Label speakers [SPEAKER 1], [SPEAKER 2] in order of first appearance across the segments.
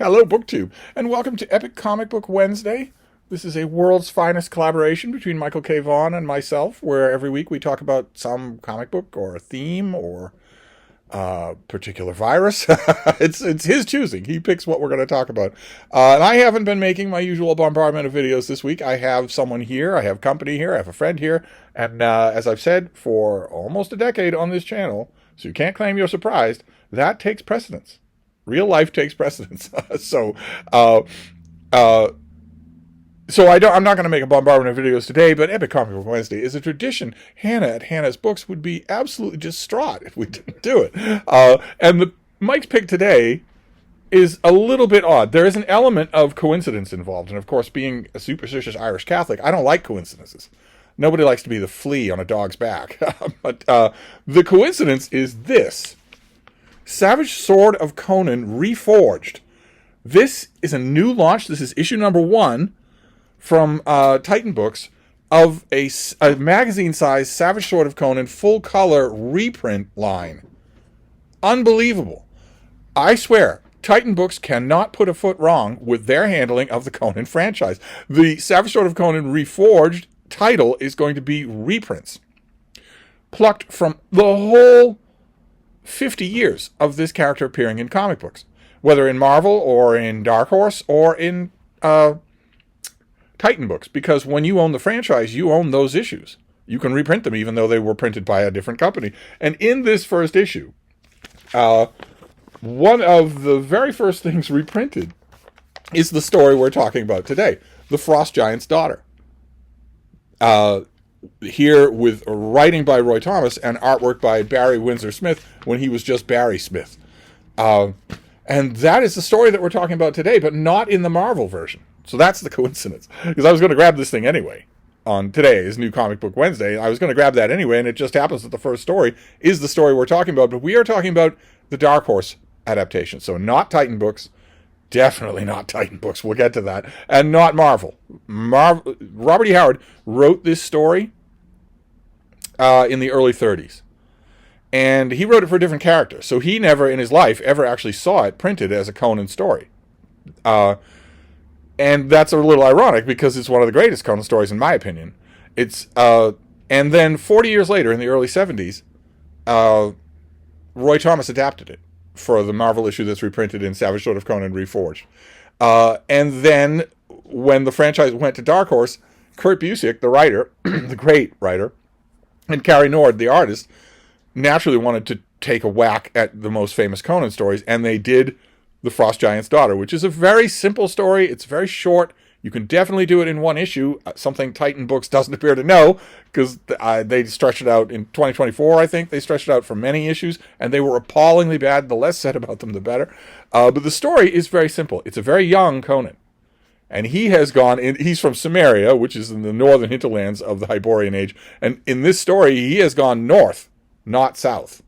[SPEAKER 1] Hello, BookTube, and welcome to Epic Comic Book Wednesday. This is a world's finest collaboration between Michael K Vaughan and myself, where every week we talk about some comic book or a theme or a particular virus. It's his choosing. He picks what we're going to talk about. And I haven't been making my usual bombardment of videos this week. I have someone here. I have company here. I have a friend here. And as I've said for almost a decade on this channel, so you can't claim you're surprised, that takes precedence. Real life takes precedence. I'm not going to make a bombardment of videos today, but Epic Comic Book Wednesday is a tradition. Hannah at Hannah's Books would be absolutely distraught if we didn't do it. And Mike's pick today is a little bit odd. There is an element of coincidence involved. And of course, being a superstitious Irish Catholic, I don't like coincidences. Nobody likes to be the flea on a dog's back. But the coincidence is this. Savage Sword of Conan Reforged. This is a new launch. This is issue number 1 from Titan Books of a magazine-sized Savage Sword of Conan full-color reprint line. Unbelievable. I swear, Titan Books cannot put a foot wrong with their handling of the Conan franchise. The Savage Sword of Conan Reforged title is going to be reprints, plucked from the whole 50 years of this character appearing in comic books, whether in Marvel or in Dark Horse or in Titan Books, because when you own the franchise, you own those issues. You can reprint them even though they were printed by a different company. And in this first issue, one of the very first things reprinted is the story we're talking about today, The Frost Giant's Daughter. Here with writing by Roy Thomas and artwork by Barry Windsor Smith when he was just Barry Smith. And that is the story that we're talking about today, but not in the Marvel version. So that's the coincidence. Because I was going to grab this thing anyway on today's New Comic Book Wednesday. I was going to grab that anyway, and it just happens that the first story is the story we're talking about. But we are talking about the Dark Horse adaptation. So not Titan Books. Definitely not Titan Books. We'll get to that. And not Marvel. Robert E. Howard wrote this story in the early 30s. And he wrote it for a different character. So he never in his life ever actually saw it printed as a Conan story. And that's a little ironic because it's one of the greatest Conan stories in my opinion. And then 40 years later in the early 70s, Roy Thomas adapted it for the Marvel issue that's reprinted in Savage Sword of Conan Reforged. And then when the franchise went to Dark Horse, Kurt Busiek, the writer, the great writer, and Cary Nord, the artist, naturally wanted to take a whack at the most famous Conan stories, and they did The Frost Giant's Daughter, which is a very simple story. It's very short. You can definitely do it in one issue, something Titan Books doesn't appear to know, because they stretched it out in 2024, I think. They stretched it out for many issues, and they were appallingly bad. The less said about them, the better. But the story is very simple. It's a very young Conan. And he has gone in, he's from Samaria, which is in the northern hinterlands of the Hyborian Age. And in this story, he has gone north, not south.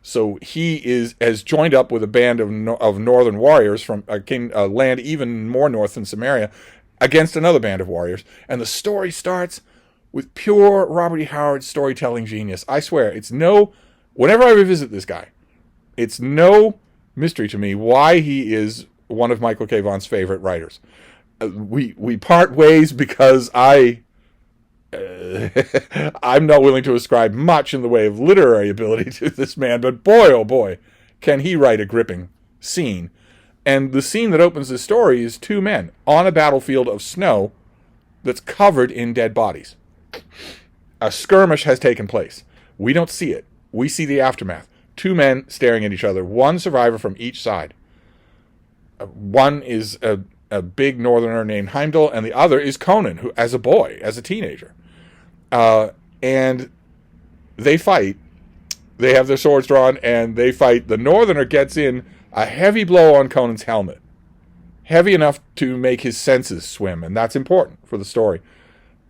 [SPEAKER 1] So he has joined up with a band of northern warriors from a land even more north than Samaria against another band of warriors. And the story starts with pure Robert E. Howard storytelling genius. I swear, whenever I revisit this guy, it's no mystery to me why he is one of Michael K. Vaughan's favorite writers. We part ways because I'm not willing to ascribe much in the way of literary ability to this man, but boy, oh boy, can he write a gripping scene. And the scene that opens this story is two men on a battlefield of snow that's covered in dead bodies. A skirmish has taken place. We don't see it. We see the aftermath. Two men staring at each other, one survivor from each side. One is a big northerner named Heimdall, and the other is Conan, who, as a boy, as a teenager. And they fight. They have their swords drawn, and they fight. The northerner gets in a heavy blow on Conan's helmet. Heavy enough to make his senses swim, and that's important for the story.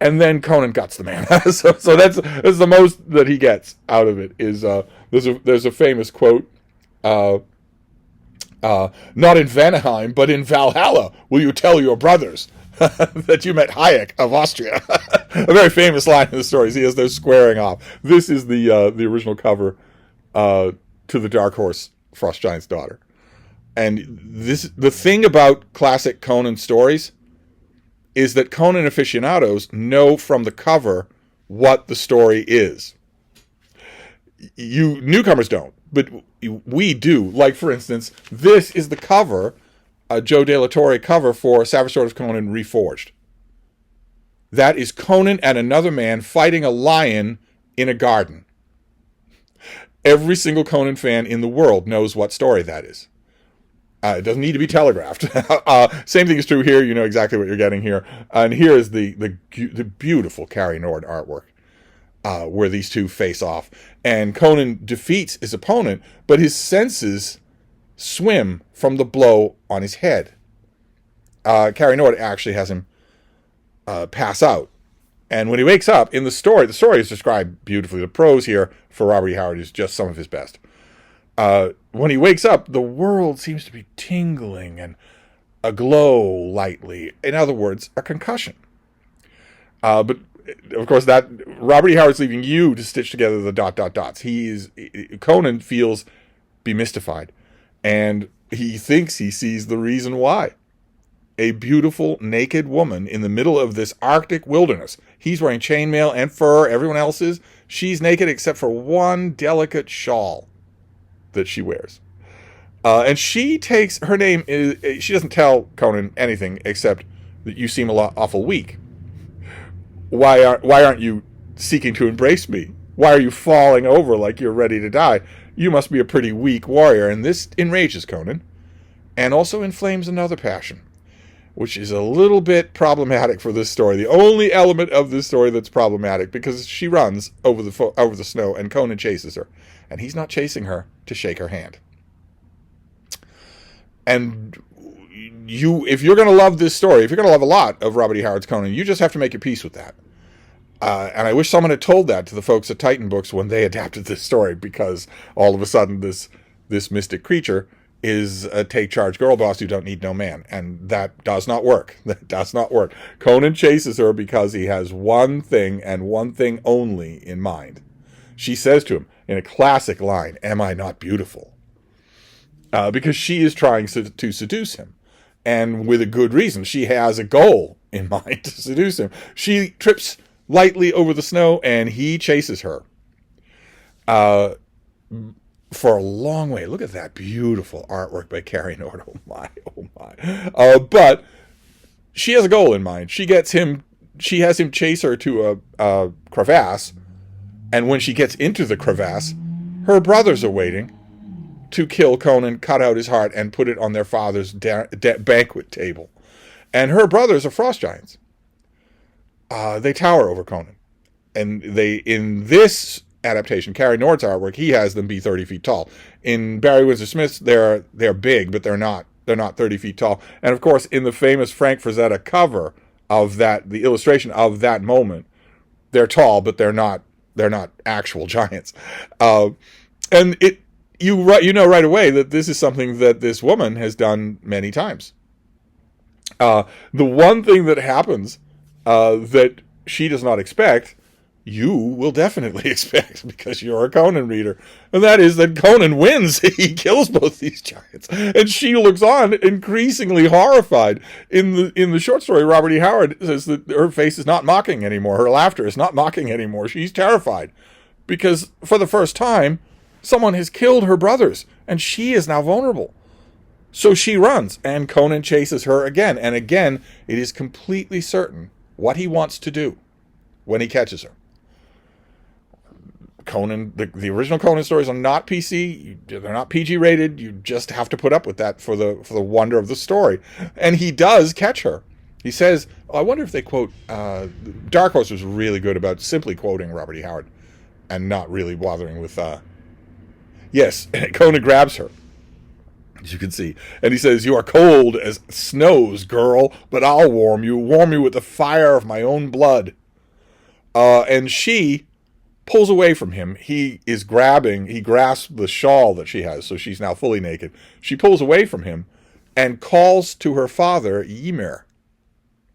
[SPEAKER 1] And then Conan guts the man. so that's the most that he gets out of it. Is there's a famous quote, not in Vanaheim, but in Valhalla, will you tell your brothers that you met Hayek of Austria? A very famous line in the story. He has those squaring off. This is the original cover to the Dark Horse Frost Giant's Daughter. And the thing about classic Conan stories is that Conan aficionados know from the cover what the story is. You newcomers don't, but we do. Like, for instance, this is the cover, a Joe De La Torre cover for Savage Sword of Conan Reforged. That is Conan and another man fighting a lion in a garden. Every single Conan fan in the world knows what story that is. It doesn't need to be telegraphed. Same thing is true here. You know exactly what you're getting here. And here is the beautiful Carrie Nord artwork, where these two face off. And Conan defeats his opponent, but his senses swim from the blow on his head. Carrie Nord actually has him pass out. And when he wakes up, in the story is described beautifully. The prose here for Robert E. Howard is just some of his best. When he wakes up, the world seems to be tingling and aglow lightly. In other words, a concussion. But, of course, that Robert E. Howard's leaving you to stitch together the dots. Conan feels bemystified, and he thinks he sees the reason why. A beautiful, naked woman in the middle of this Arctic wilderness. He's wearing chainmail and fur. Everyone else is. She's naked except for one delicate shawl that she wears. And she takes, her name is, she doesn't tell Conan anything except that you seem awful weak. Why aren't you seeking to embrace me? Why are you falling over like you're ready to die? You must be a pretty weak warrior. And this enrages Conan, and also inflames another passion, which is a little bit problematic for this story. The only element of this story that's problematic, because she runs over the snow and Conan chases her. And he's not chasing her to shake her hand. And if you're going to love this story, if you're going to love a lot of Robert E. Howard's Conan, you just have to make your peace with that. And I wish someone had told that to the folks at Titan Books when they adapted this story, because all of a sudden this mystic creature is a take-charge girl boss who don't need no man. And that does not work. That does not work. Conan chases her because he has one thing and one thing only in mind. She says to him in a classic line, "Am I not beautiful?" Because she is trying to seduce him. And with a good reason. She has a goal in mind to seduce him. She trips lightly over the snow, and he chases her for a long way. Look at that beautiful artwork by Carrie Nord. Oh my, oh my. But she has a goal in mind. She has him chase her to a crevasse, and when she gets into the crevasse, her brothers are waiting to kill Conan, cut out his heart, and put it on their father's banquet table. And her brothers are frost giants. They tower over Conan. And in this adaptation, Carrie Nord's artwork, he has them be 30 feet tall. In Barry Windsor Smith's, they're big, but they're not 30 feet tall. And of course, in the famous Frank Frazetta cover of the illustration of that moment, they're tall, but they're not actual giants. And you know right away that this is something that this woman has done many times. The one thing that happens that she does not expect, you will definitely expect, because you're a Conan reader, and that is that Conan wins. He kills both these giants, and she looks on increasingly horrified. In the short story, Robert E. Howard says that her face is not mocking anymore. Her laughter is not mocking anymore. She's terrified, because for the first time, someone has killed her brothers, and she is now vulnerable. So she runs, and Conan chases her again. And again, it is completely certain what he wants to do when he catches her. Conan, the original Conan stories are not PC. They're not PG rated. You just have to put up with that for the wonder of the story. And he does catch her. He says, I wonder if they quote, Dark Horse was really good about simply quoting Robert E. Howard and not really bothering with, yes, Conan grabs her, as you can see, and he says, "You are cold as snows, girl, but I'll warm you with the fire of my own blood." And she pulls away from him. He grasps the shawl that she has, so she's now fully naked. She pulls away from him and calls to her father, Ymir,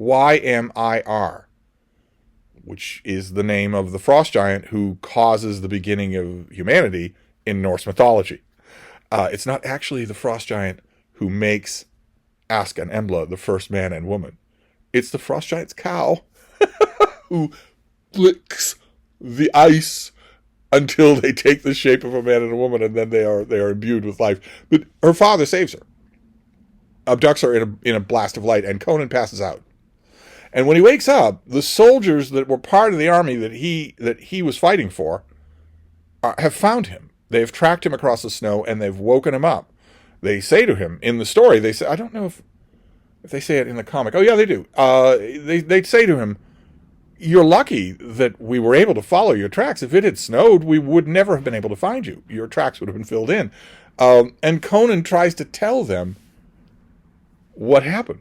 [SPEAKER 1] Ymir, which is the name of the frost giant who causes the beginning of humanity in Norse mythology. It's not actually the frost giant who makes Ask and Embla the first man and woman. It's the Frost Giant's cow who flicks the ice until they take the shape of a man and a woman, and then they are imbued with life. But her father saves her, abducts her in a blast of light, and Conan passes out. And when he wakes up, the soldiers that were part of the army that he was fighting for have found him. They have tracked him across the snow, and they've woken him up. They say to him in the story, they say, I don't know if they say it in the comic. Oh yeah, they do. They say to him, "You're lucky that we were able to follow your tracks. If it had snowed, we would never have been able to find you. Your tracks would have been filled in." And Conan tries to tell them what happened.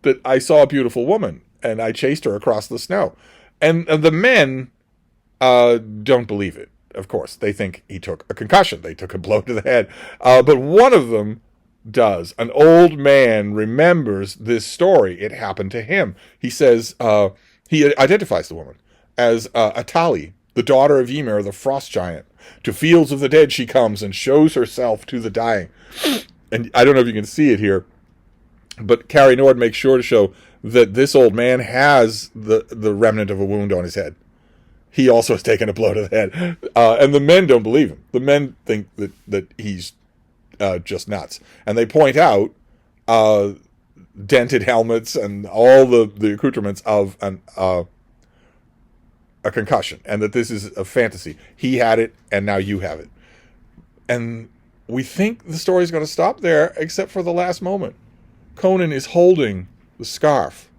[SPEAKER 1] That I saw a beautiful woman, and I chased her across the snow. And the men don't believe it, of course. They think he took a concussion. They took a blow to the head. But one of them does. An old man remembers this story. It happened to him. He says, he identifies the woman as Atali, the daughter of Ymir, the frost giant. To fields of the dead she comes and shows herself to the dying. And I don't know if you can see it here, but Carrie Nord makes sure to show that this old man has the remnant of a wound on his head. He also has taken a blow to the head. And the men don't believe him. The men think that he's just nuts. And they point out dented helmets and all the accoutrements of a concussion. And that this is a fantasy. He had it, and now you have it. And we think the story's going to stop there, except for the last moment. Conan is holding the scarf.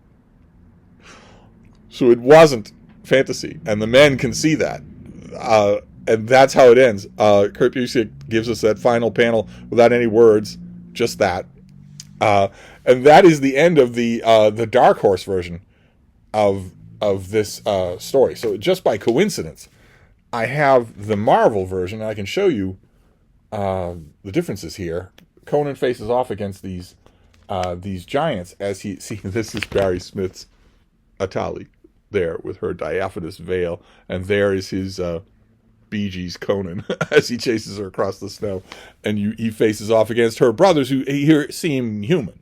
[SPEAKER 1] So it wasn't fantasy, and the men can see that. And that's how it ends. Kurt Busiek gives us that final panel without any words, just that. And that is the end of the Dark Horse version of this story. So just by coincidence, I have the Marvel version, and I can show you the differences here. Conan faces off against these giants as he see. This is Barry Smith's Atali there with her diaphanous veil, and there is his Bee Gees Conan as he chases her across the snow, and he faces off against her brothers who here seem human,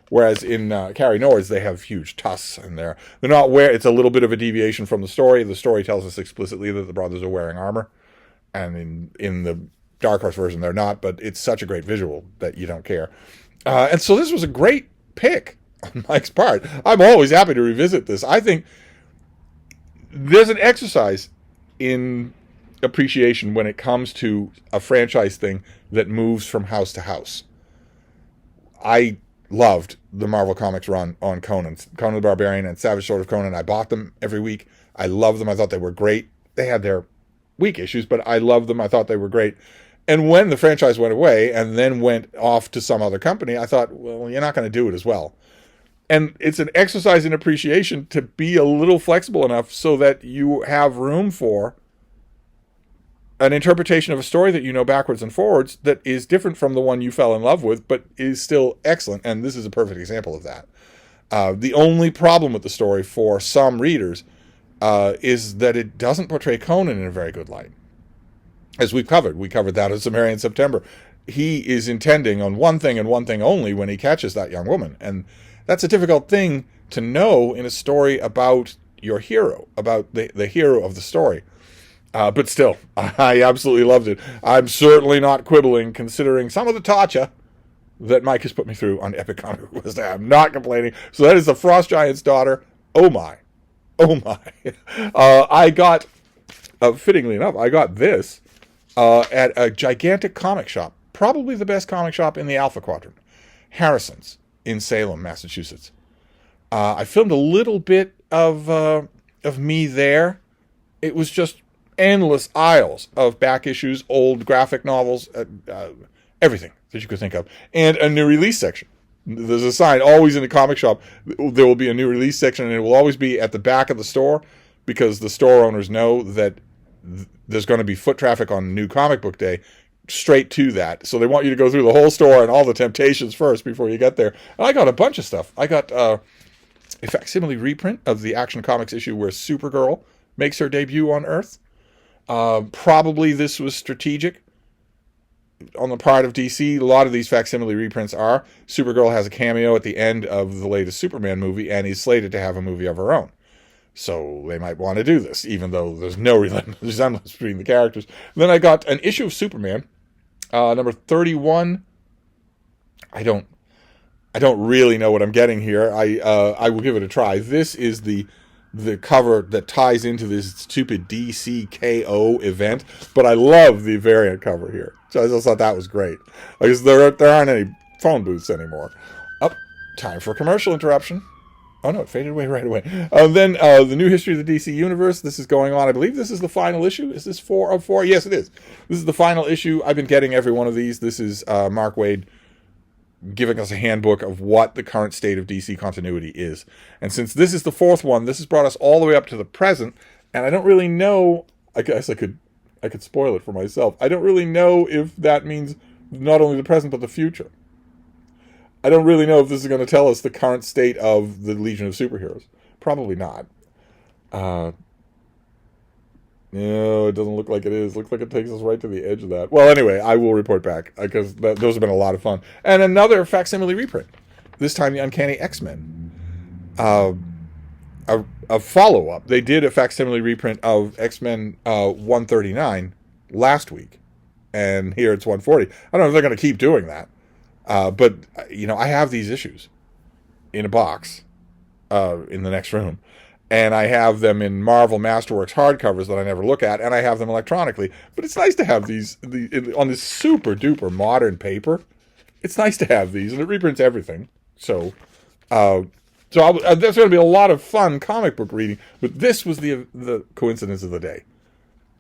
[SPEAKER 1] whereas in Carrie Nord's they have huge tusks, and they're not it's a little bit of a deviation from the story. The story tells us explicitly that the brothers are wearing armor, and in the Dark Horse version they're not, but it's such a great visual that you don't care. And so this was a great pick on Mike's part. I'm always happy to revisit this. I think there's an exercise in appreciation when it comes to a franchise thing that moves from house to house. I loved the Marvel Comics run on Conan the Barbarian and Savage Sword of Conan. I bought them every week. I loved them. I thought they were great. They had their weak issues, but I loved them. I thought they were great. And when the franchise went away and then went off to some other company, I thought, well, you're not going to do it as well. And it's an exercise in appreciation to be a little flexible enough so that you have room for an interpretation of a story that you know backwards and forwards that is different from the one you fell in love with, but is still excellent. And this is a perfect example of that. The only problem with the story for some readers is that it doesn't portray Conan in a very good light. As we covered that in Sumerian September. He is intending on one thing and one thing only when he catches that young woman. And that's a difficult thing to know in a story about your hero, about the hero of the story. But still, I absolutely loved it. I'm certainly not quibbling, considering some of the torture that Mike has put me through on Epic Comic Book Wednesday. I'm not complaining. So that is the Frost Giant's daughter. Oh my. I got, fittingly enough, I got this at a gigantic comic shop, probably the best comic shop in the Alpha Quadrant, Harrison's in Salem, Massachusetts. I filmed a little bit of me there. It was just endless aisles of back issues, old graphic novels, everything that you could think of, and a new release section. There's a sign always in the comic shop. There will be a new release section, and it will always be at the back of the store because the store owners know that there's going to be foot traffic on New Comic Book Day straight to that. So they want you to go through the whole store and all the temptations first before you get there. And I got a bunch of stuff. I got a facsimile reprint of the Action Comics issue where Supergirl makes her debut on Earth. Probably this was strategic. on the part of DC, a lot of these facsimile reprints are. Supergirl has a cameo at the end of the latest Superman movie, and is slated to have a movie of her own. So they might want to do this, even though there's no resemblance between the characters. And then I got an issue of Superman, number 31. I don't really know what I'm getting here. I will give it a try. This is the cover that ties into this stupid DCKO event, but I love the variant cover here. So I just thought that was great, because there aren't any phone booths anymore. Oh, time for a commercial interruption. Oh no, it faded away right away. Then the new history of the DC universe. This is going on. I believe this is the final issue. Is this 4 of 4? Yes, it is. This is the final issue. I've been getting every one of these. This is Mark Waid giving us a handbook of what the current state of DC continuity is. And since this is the 4th one, this has brought us all the way up to the present. And I don't really know. I guess I could spoil it for myself. I don't really know if that means not only the present but the future. I don't really know if this is going to tell us the current state of the Legion of Superheroes. Probably not. No, it doesn't look like it is. Looks like it takes us right to the edge of that. Well, anyway, I will report back, because those have been a lot of fun. And another facsimile reprint. This time the Uncanny X-Men. A follow-up. They did a facsimile reprint of X-Men 139 last week. And here it's 140. I don't know if they're going to keep doing that. But, I have these issues in a box in the next room. And I have them in Marvel Masterworks hardcovers that I never look at, and I have them electronically. But it's nice to have these on this super-duper modern paper. It's nice to have these, and it reprints everything. So there's going to be a lot of fun comic book reading. But this was the coincidence of the day.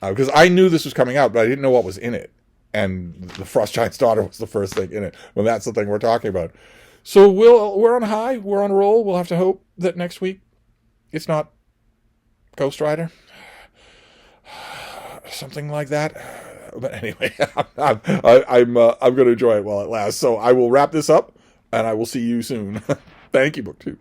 [SPEAKER 1] Because I knew this was coming out, but I didn't know what was in it. And the Frost Giant's Daughter was the first thing in it. Well, that's the thing we're talking about. So we're on high. We're on a roll. We'll have to hope that next week it's not Ghost Rider. Something like that. But anyway, I'm going to enjoy it while it lasts. So I will wrap this up, and I will see you soon. Thank you, BookTube.